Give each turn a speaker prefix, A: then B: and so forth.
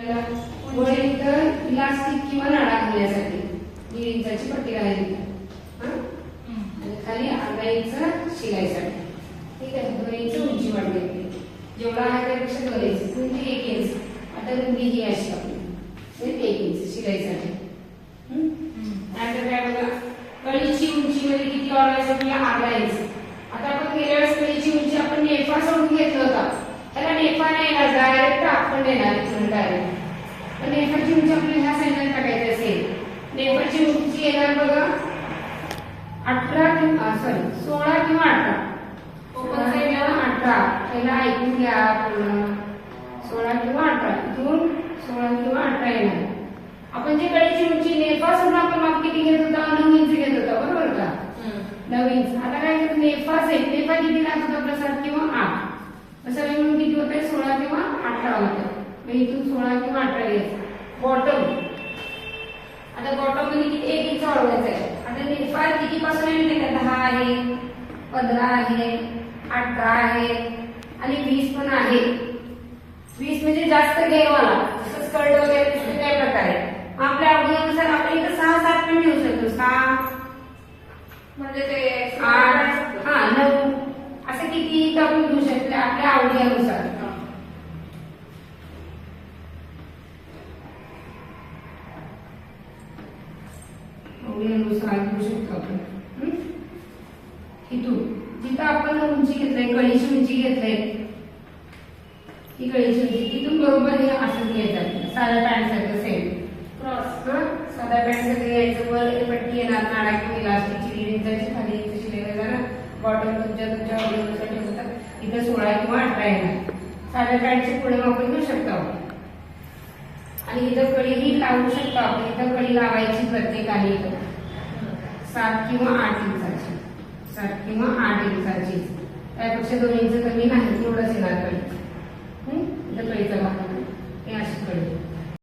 A: वळी तर इलास्टिक किंवा नाडा घालण्यासाठी 1.5 इंचाची पट्टी घालायची आणि खाली अर्धा इंच शिलाईसाठी. ठीक आहे, 2 इंच उंची वाढली. जेवढा आहे त्यापेक्षा 2 इंच, रुंदी 1 इंच. आता रुंदी ही अशी आपली 1 इंच शिलाईसाठी. आता काय बघा, कळीची उंची मध्ये किती वाढवायचं आपल्याला? अर्धा इंच. आता आपण गेल्या वेळेस कळीची उंची आपण नेफा सोडून घेतलं होता, त्याला नेफा नाही येणार, डायरेक्ट आपण देणार डायरेक्ट. पण नेफाची उंची आपल्याला ह्या साईडला टाकायची असेल. नेफाची उंची येणार बघा 16 किंवा 18. ओपन साईडला 18. पहिला ऐकून घ्या पूर्ण. 16 किंवा 18. इथून 16 किंवा 18 येणार. आपण जे कळीची उंची नेफा सोडून आपण माप किती घेत होता? 9 इंच घेत होता, बरोबर का? 9 इंच. आता काय करतो? नेफा सेट. नेफा किती लागत होता आपला? 7 किंवा 8. असं मिळून किती होते? 16 किंवा 18 होतं. मग इथून 16 किंवा 18 घ्यायचं. बॉटम. आता बॉटम मध्ये किती? 1 इंच वाढवायचं आहे. आता नेफा किती पासून आहे माहिती का? 10 आहे, 15 आहे, 18 आहे आणि 20 पण आहे. 20 म्हणजे जास्त घेवाला, जसं स्कर्ट वगैरे दिसते त्या प्रकारे. आपल्या आवडीनुसार आपण इथं 6-7 पण ठेवू शकतो. 6 म्हणजे ते 8, 9 असं किती आपण घेऊ शकतो आपल्या आवडीनुसार. आवडीनुसार घेऊ शकतो आपण. इथून जिथं आपण उंची घेतलंय, कळीची उंची घेतलंय, ही कळीची उंची तिथून बरोबर हे असं घ्यायचं. साध्या पॅन्ट सारखं सेम क्रॉस. साध्या पॅन्ट सारखं घ्यायचं. वर पट्टी येणार नाडा किंवा इलास्टिकची 1.5 इंचाची, खाली इंच शिलाई जाणार. बॉटम तुमच्या आवडीनुसार ठेवतात. इथं 16 किंवा 18 येणार. साध्या पॅन्टचे पुढे आपण घेऊ शकतो. आणि इथं कळी ही लावू शकतो आपण. इथं कळी लावायची प्रत्येकाने इथं 7 किंवा 8 इंचाची. 7 किंवा 8 इंचाची. त्यापेक्षा 2 इंच कमी नाही, एवढंच येणार.